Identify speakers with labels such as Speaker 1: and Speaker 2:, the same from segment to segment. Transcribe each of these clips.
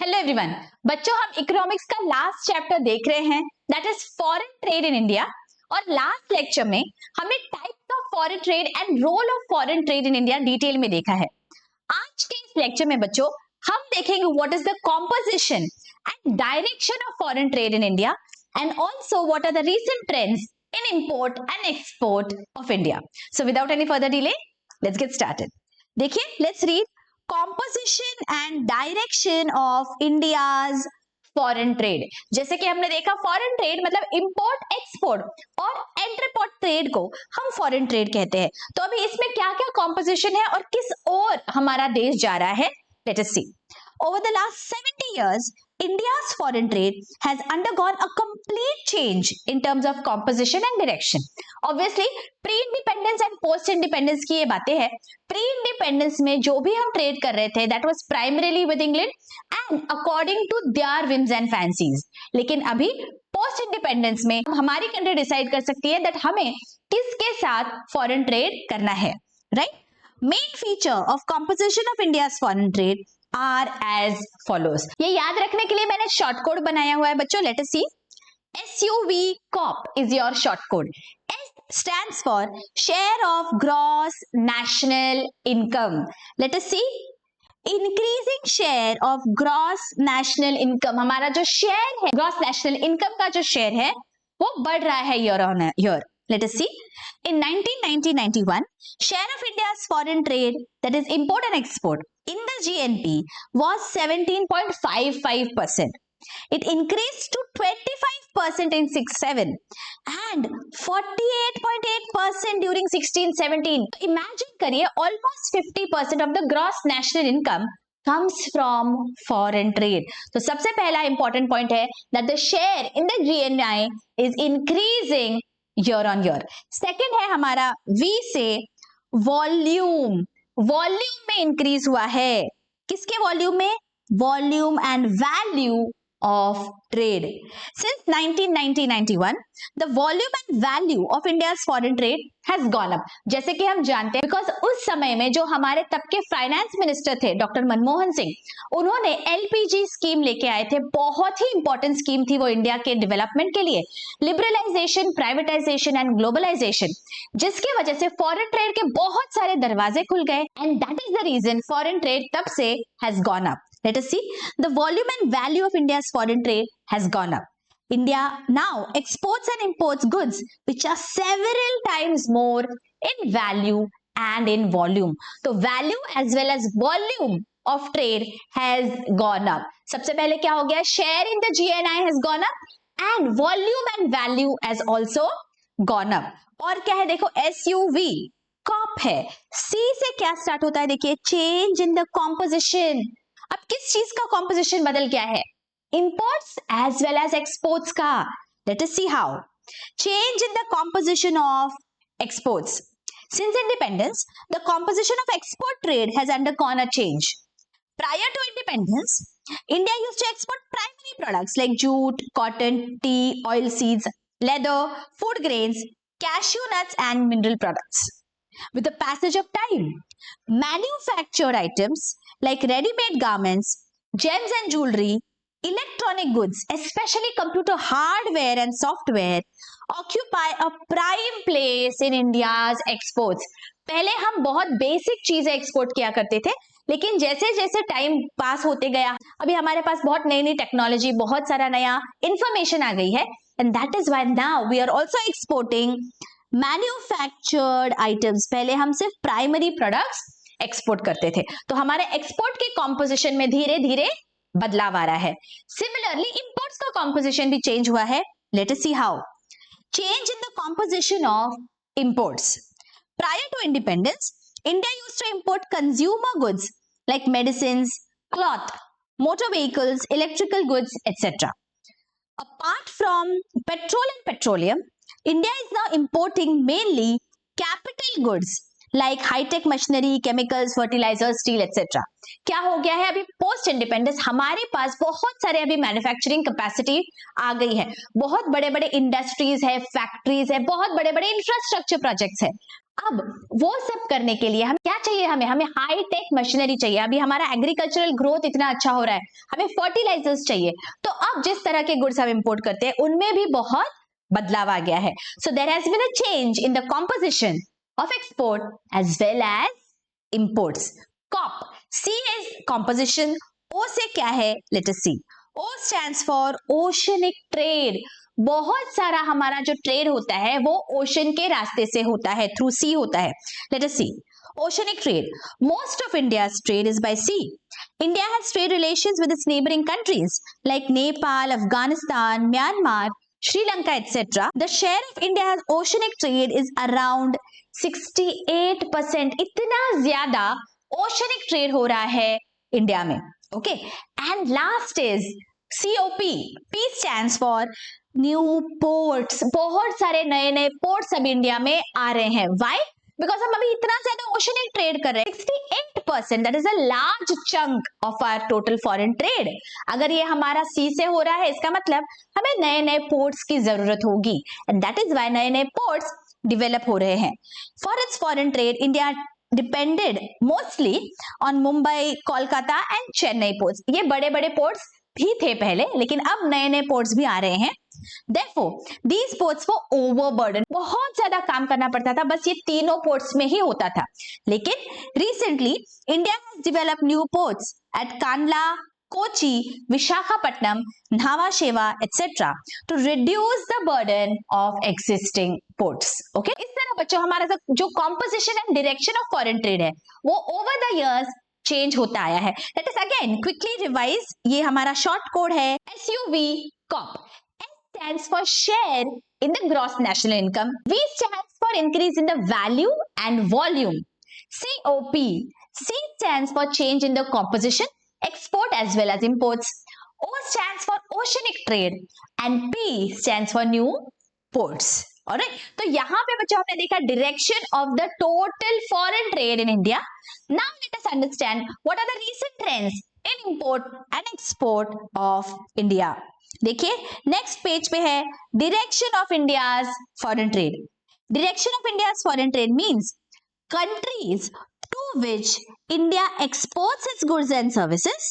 Speaker 1: Hello everyone, बच्चों हम economics का लास्ट चैप्टर देख रहे हैं, that is foreign trade in India. और लास्ट लेक्चर में हमने types of foreign trade and role of foreign trade in India detail में देखा है। आज के इस लेक्चर में बच्चों हम देखेंगे what is the composition and direction of foreign trade in India and also what are the recent trends in import and export of India. So without any further delay let's get started. देखिए, let's read composition and direction of India's foreign trade. जैसे कि हमने देखा foreign trade मतलब import export और entrepot trade को हम foreign trade कहते हैं। तो अभी इसमें क्या क्या कॉम्पोजिशन है और किस ओर हमारा देश जा रहा है, let us see. Over the last 70 years, India's foreign trade has undergone a complete change in terms of composition and direction. Obviously, pre-independence and post-independence की ये बातें हैं। Pre-independence में जो भी हम ट्रेड कर रहे थे, that was primarily with England and according to their whims and fancies. लेकिन अभी post-independence में हमारी कंट्री डिसाइड कर सकती है that हमें किसके साथ फॉरेन ट्रेड करना है, right? Main feature of composition of India's foreign trade are as follows. ये याद रखने के लिए मैंने शॉर्ट कोड बनाया हुआ है बच्चों, let us see. SUV COP is your short code. S stands for share of gross national income. Let us see. Increasing share of gross national income. हमारा जो शेयर है, gross national income का जो share है वो बढ़ रहा है year on year. Let us see. In 1990-91, share of India's foreign trade, that is import and export, in the GNP was 17.55%. It increased to 25% in 6-7 and 48.8% during 16-17. Imagine करिए, almost 50% of the gross national income comes from foreign trade. तो सबसे पहला important point है that the share in the GNI is increasing year on year. Second है हमारा V से volume, volume में increase हुआ है। किसके वॉल्यूम में? Volume and value of trade. Since 1990-91, the volume and value of India's foreign trade has gone up. जैसे कि हम जानते हैं, because उस समय में जो हमारे तब के फाइनेंस मिनिस्टर थे डॉक्टर मनमोहन सिंह, उन्होंने LPG स्कीम लेके आए थे। बहुत ही इंपॉर्टेंट स्कीम थी वो इंडिया के डेवलपमेंट के लिए, लिबरलाइजेशन, प्राइवेटाइजेशन एंड ग्लोबलाइजेशन, जिसकी वजह से फॉरेन ट्रेड के बहुत सारे दरवाजे खुल गए and that is the reason foreign trade तब से has gone up. Let us see. The volume and value of India's foreign trade has gone up. India now exports and imports goods which are several times more in value and in volume. So value as well as volume of trade has gone up. सबसे पहले क्या हो गया? Share in the GNI has gone up and volume and value has also gone up. और क्या है देखो, SUV COP है। C से क्या स्टार्ट होता है? देखिए, change in the composition. अब किस चीज का कॉम्पोजिशन बदल गया है? Imports as well as exports का। Let us see how. Change in the composition of exports. Since independence the composition of export trade has undergone a change. Prior to independence, India used to export primary products like jute, cotton, tea, oil seeds, leather, food grains, cashew nuts and mineral products. With the passage of time, manufactured items like ready-made garments, gems and jewelry, electronic goods, especially computer hardware and software, occupy a prime place in India's exports. पहले हम बहुत basic चीजें export किया करते थे, लेकिन जैसे जैसे टाइम पास होते गया, अभी हमारे पास बहुत नई नई टेक्नोलॉजी, बहुत सारा नया इंफॉर्मेशन आ गई है, and that is why now we are also exporting manufactured items. पहले हम सिर्फ प्राइमरी प्रोडक्ट्स एक्सपोर्ट करते थे, तो हमारे एक्सपोर्ट के कॉम्पोजिशन में धीरे धीरे बदलाव आ रहा है। सिमिलरली इंपोर्ट्स का कॉम्पोजिशन भी चेंज हुआ है। Let us see how. Change in the composition of imports. Prior to independence, India used to import consumer goods like medicines, cloth, motor vehicles, electrical goods etcetera. Apart from petrol and petroleum, India is now importing mainly capital goods like hi tech machinery, chemicals, fertiliser, steel etcetera. क्या हो गया है, अभी post independence हमारे पास बहुत सारे अभी manufacturing capacity आ गई है, बहुत बड़े बड़े इंडस्ट्रीज है, फैक्ट्रीज है, बहुत बड़े बड़े इंफ्रास्ट्रक्चर प्रोजेक्ट्स है। अब वो सब करने के लिए हम क्या चाहिए, हमें हाई टेक मशीनरी चाहिए। अभी हमारा एग्रीकल्चरल ग्रोथ इतना अच्छा हो रहा है, हमें फर्टिलाइजर्स चाहिए। तो अब जिस तरह के गुड्स हम इंपोर्ट करते हैं उनमें भी बहुत बदलाव आ गया है। So there has been a change in the composition of export as well as imports. COP, C is composition, O से क्या है, let us see. O stands for oceanic trade. बहुत सारा हमारा जो ट्रेड होता है वो ओशन के रास्ते से होता है, थ्रू सी होता है। Let us see. Oceanic trade. Most of India's trade is by sea. India has trade relations with its neighboring countries like Nepal, Afghanistan, Myanmar, Sri Lanka, etc. The share of India's oceanic trade is around 68%. इतना ज्यादा oceanic trade हो रहा है India में। Okay, and last is COP. P stands for new ports. बहुत सारे नए नए पोर्ट्स अभी इंडिया में आ रहे हैं। Why? बिकॉज हम अभी इतना ज्यादा ओशनिक ट्रेड कर रहे हैं। 68%, that is a large chunk of our total foreign trade. अगर ये हमारा सी से हो रहा है, इसका मतलब हमें नए नए पोर्ट्स की जरूरत होगी, एंड दैट इज वाई नए नए पोर्ट्स डिवेलप हो रहे हैं। For its foreign trade India depended mostly on Mumbai, Kolkata and Chennai ports. ये बड़े बड़े पोर्ट्स भी थे पहले, लेकिन अब नए नए पोर्ट्स भी आ रहे हैं। Therefore, these ports were overburdened. बहुत ज्यादा काम करना पड़ता था, बस ये तीनों पोर्ट्स में ही होता था। लेकिन recently India has developed new ports at Kandla, Kochi, Visakhapatnam, Nhava Sheva, etc. to reduce the burden of existing ports. Okay? इस तरह बच्चों हमारा जो composition and direction of foreign trade है, वो over the years चेंज होता आया है। Let us again quickly revise. ये हमारा शॉर्ट कोड है SUV COP. S stands for share in the gross national income. V stands for increase in the value and volume. COP. C stands for change in the composition, export as well as imports. O stands for oceanic trade and P stands for new ports. Alright, तो यहाँ पे बच्चों हमने देखा direction of the total foreign trade in India. Now let us understand what are the recent trends in import and export of India. देखिए next page पे है direction of India's foreign trade. Direction of India's foreign trade means countries to which India exports its goods and services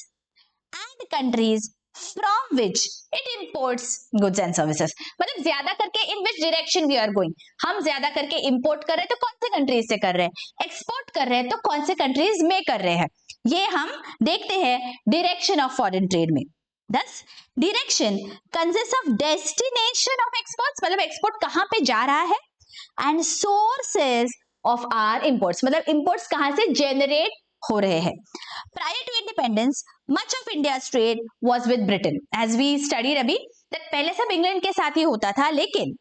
Speaker 1: and countries from which it imports goods and services. मतलब ज्यादा करके in which direction we are going. हम ज्यादा करके import कर रहे हैं तो कौन से कंट्रीज से कर रहे हैं, एक्सपोर्ट कर रहे हैं तो कौन से कंट्रीज में कर रहे हैं, ये हम देखते हैं डायरेक्शन ऑफ फॉरेन ट्रेड में। Thus, direction consists of destination of exports, मतलब एक्सपोर्ट कहाँ पे जा रहा है, and sources of our imports, मतलब imports कहाँ से जनरेट हो रहे हैं। Prior to independence, much of India's trade was with Britain. As we studied अभी, that पहले सब इंग्लैंड के साथ ही होता था, लेकिन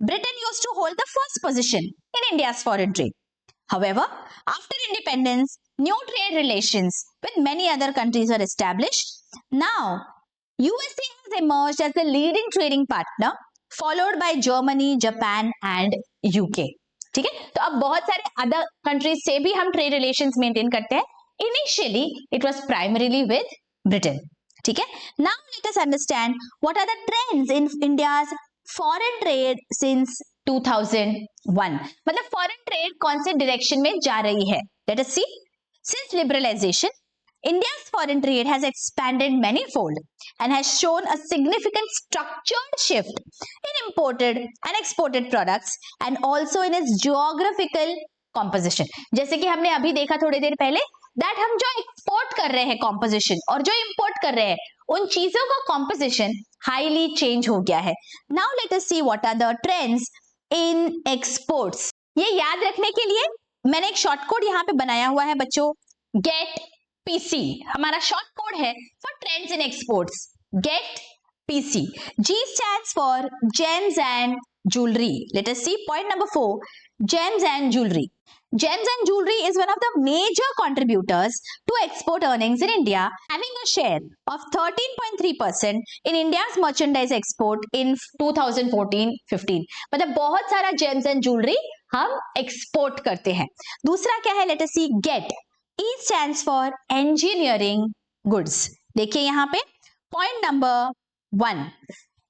Speaker 1: Britain used to hold the first position in India's foreign trade. However, after independence, new trade relations with many other countries were established. Now, USA has emerged as the leading trading partner, followed by Germany, Japan and UK. ठीक है, तो अब बहुत सारे other countries से भी हम trade relations maintain करते हैं। Initially it was primarily with Britain. ठीक है, now let us understand what are the trends in India's foreign trade since 2001। मतलब फॉरेन ट्रेड कौन से डायरेक्शन में जा रही है। Let us see, since liberalisation India's foreign trade has expanded manifold and has shown a significant structured shift in imported and exported products and also in its geographical composition. जैसे कि हमने अभी देखा थोड़ी देर पहले that हम जो एक्सपोर्ट कर रहे हैं composition और जो इंपोर्ट कर रहे हैं उन चीजों का composition highly change हो गया है। Now let us see what are the trends in exports. ये याद रखने के लिए मैंने एक शॉर्ट कोड यहाँ पे बनाया हुआ है बच्चों, get PC हमारा शॉर्ट कोड है for trends in exports, get PC. G stands for gems and jewelry. Let us see point number 4, gems and jewelry. Gems and jewelry is one of the major contributors to export earnings in India, having a share of 13.3% in India's merchandise export in 2014-15. मतलब बहुत सारा gems and jewelry हम export करते हैं। दूसरा क्या है, let us see get. E stands for engineering goods. देखिए यहाँ पे point number 1,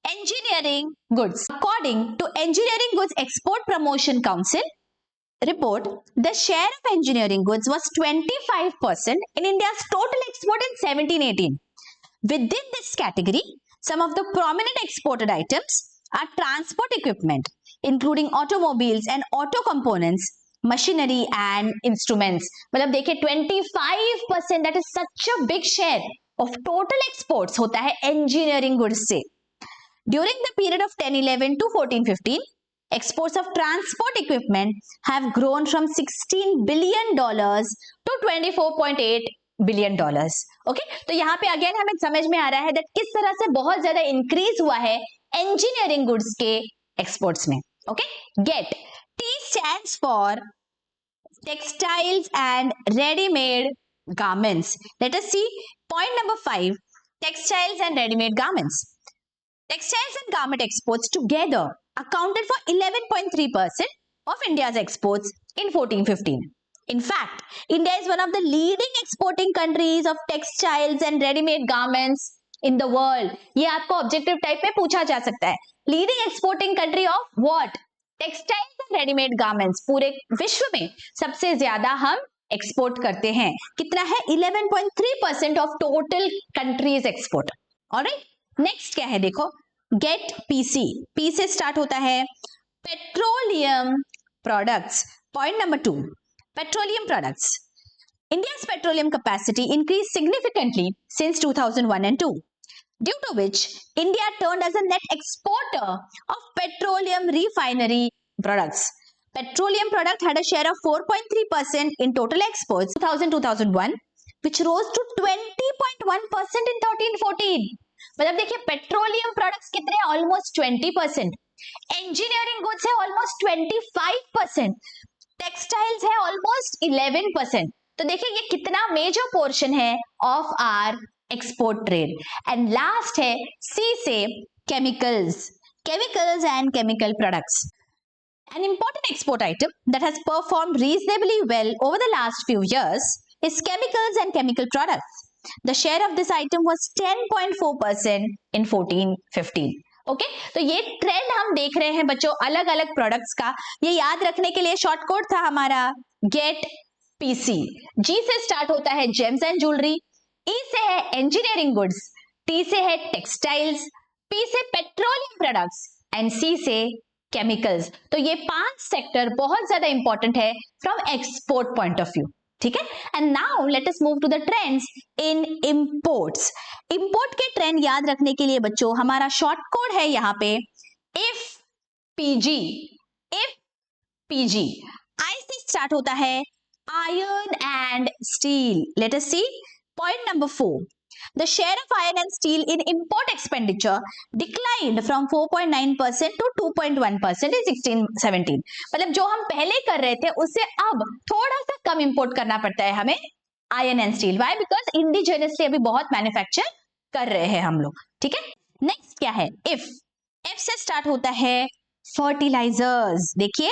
Speaker 1: engineering goods. According to Engineering Goods Export Promotion Council report, the share of engineering goods was 25% in India's total export in 17-18. Within this category, some of the prominent exported items are transport equipment, including automobiles and auto components, machinery and instruments. मतलब देखिए 25%, that is such a big share of total exports होता है engineering goods से। During the period of 10-11 to 14-15, exports of transport equipment have grown from $16 billion to $24.8 billion. Okay? तो यहाँ पे again हमें समझ में आ रहा है that किस तरह से बहुत ज्यादा इंक्रीज हुआ है engineering goods के exports में. Okay? Get. T stands for textiles and ready-made garments. Let us see point number 5, textiles and ready-made garments. Textiles and garment exports together accounted for 11.3% of India's exports in 14-15. In fact, India is one of the leading exporting countries of textiles and ready-made garments in the world. ये आपको objective type में पूछा जा सकता है. Leading exporting country of what? Textiles and ready-made garments. पूरे विश्व में सबसे ज्यादा हम एक्सपोर्ट करते हैं. कितना है? 11.3% of total countries export. Alright? Next क्या है देखो, गेट पीसी। पी से स्टार्ट होता है petroleum products. Point number 2, petroleum products. India's petroleum capacity increased significantly since 2001 and 2, due to which India turned as a net exporter of petroleum refinery products. Petroleum product had a share of 4.3% in total exports 2000-2001, which rose to 20.1% in 13-14. मतलब देखिए petroleum products कितने, almost 20%, engineering goods है almost 25%, textiles है almost 11%. तो देखिए ये कितना major portion है of our export trade. And last है सी से chemicals, chemicals and chemical products. An important export item that has performed reasonably well over the last few years is chemicals and chemical products. The share of this item was 10.4% in 14-15. Okay, तो ये trend हम देख रहे हैं बच्चों अलग अलग products का. ये याद रखने के लिए शॉर्ट कोड था हमारा गेट पीसी. जी से स्टार्ट होता है जेम्स एंड ज्वेलरी, ई से है इंजीनियरिंग गुड्स, टी से है टेक्सटाइल्स, पी से पेट्रोलियम प्रोडक्ट्स एंड सी से केमिकल्स. तो ये 5 सेक्टर बहुत ज्यादा इंपॉर्टेंट है from export point of view. ठीक है. And now let us move to the trends in imports. Import के ट्रेंड याद रखने के लिए बच्चों हमारा शॉर्ट कोड है यहाँ पे if PG. If PG I से स्टार्ट होता है iron and steel. Let us see point number 4. The share of iron and steel in import expenditure declined from 4.9% to 2.1% in 16-17. मतलब जो हम पहले कर रहे थे उससे अब थोड़ा सा कम इंपोर्ट करना पड़ता है हमें iron and steel. Why? Because indigenously अभी बहुत मैन्युफैक्चर कर रहे हैं हम लोग. ठीक है. नेक्स्ट क्या है? इफ. एफ से स्टार्ट होता है फर्टिलाइजर्स. देखिए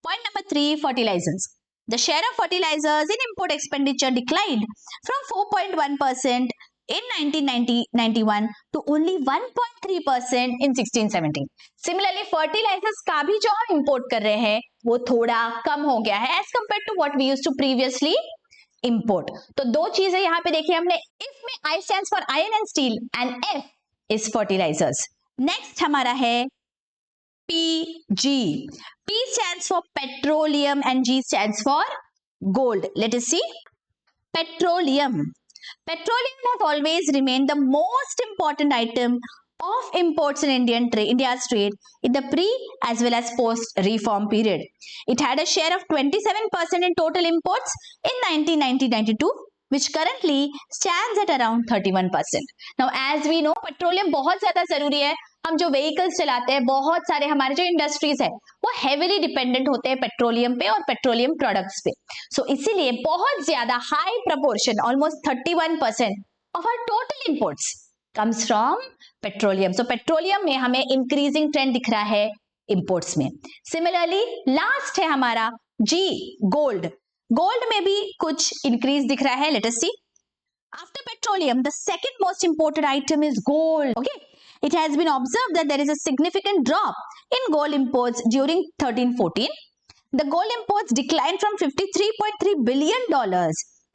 Speaker 1: point number 3, fertilisers. The share of fertilizers in import expenditure declined from 4.1% in 1990-91 to only 1.3% in 16-17. Similarly, fertilizers का भी जो हम import कर रहे हैं वो थोड़ा कम हो गया है as compared to what we used to previously import. तो दो चीजें यहाँ पे देखिए हमने. if में I stands for iron and steel and F is fertilizers. Next हमारा है PG. P stands for petroleum and G stands for gold. Let us see. Petroleum. Petroleum has always remained the most important item of imports in India's trade in the pre as well as post reform period. It had a share of 27% in total imports in 1990-92, which currently stands at around 31%. Now, as we know, petroleum बहुत ज़्यादा ज़रूरी है. हम जो vehicles चलाते हैं, बहुत सारे हमारे जो इंडस्ट्रीज है वो हेविली डिपेंडेंट होते हैं पेट्रोलियम पे और पेट्रोलियम प्रोडक्ट्स पे. सो इसीलिए बहुत ज्यादा high proportion, almost 31% of our total imports comes from petroleum. So petroleum में हमें इंक्रीजिंग ट्रेंड दिख रहा है इंपोर्ट्स में। सिमिलरली लास्ट है हमारा जी गोल्ड। गोल्ड में भी कुछ इंक्रीज दिख रहा है, let us see. After petroleum, the second most important item is gold. Okay, it has been observed that there is a significant drop in gold imports during 13-14. The gold imports declined from $53.3 billion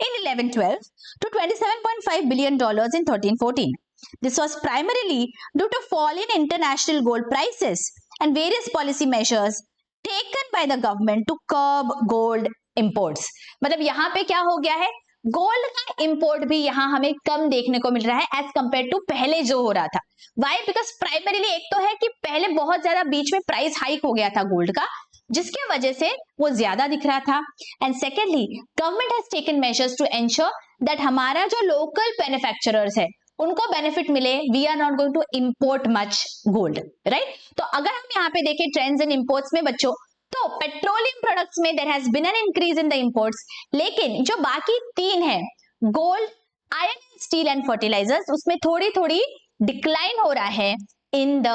Speaker 1: in 11-12 to $27.5 billion in 13-14. This was primarily due to fall in international gold prices and various policy measures taken by the government to curb gold imports. मतलब यहाँ पे क्या हो गया है, gold का import भी यहाँ हमें कम देखने को मिल रहा है एज कंपेयर टू पहले जो हो रहा था। वाई? बिकॉज प्राइमरीली एक तो है कि पहले बहुत ज्यादा बीच में प्राइस हाइक हो गया था गोल्ड का, जिसके वजह से वो ज्यादा दिख रहा था। And secondly government has taken measures to ensure that हमारा जो लोकल मैन्युफैक्चरर्स है उनको बेनिफिट मिले। We are not going to import much gold, right? तो अगर हम यहाँ पे देखें ट्रेंड्स इन इंपोर्ट्स में बच्चों, तो पेट्रोलियम प्रोडक्ट्स में there has been an increase in the imports, लेकिन जो बाकी तीन है gold, iron, steel and fertilisers, उसमें थोड़ी थोड़ी डिक्लाइन हो रहा है in the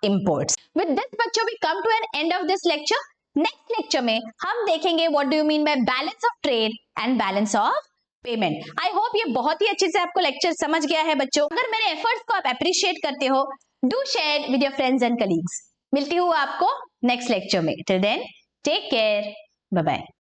Speaker 1: imports. With this बच्चों we come to an end of this lecture. Next lecture में हम देखेंगे what do you mean by balance of trade and balance of payment. I hope ये बहुत ही अच्छे से आपको लेक्चर समझ गया है बच्चों। अगर मेरे एफर्ट्स को आप अप्रिशिएट करते हो, do share with your friends and colleagues. मिलती हूँ आपको नेक्स्ट लेक्चर में। Till then take care, bye bye.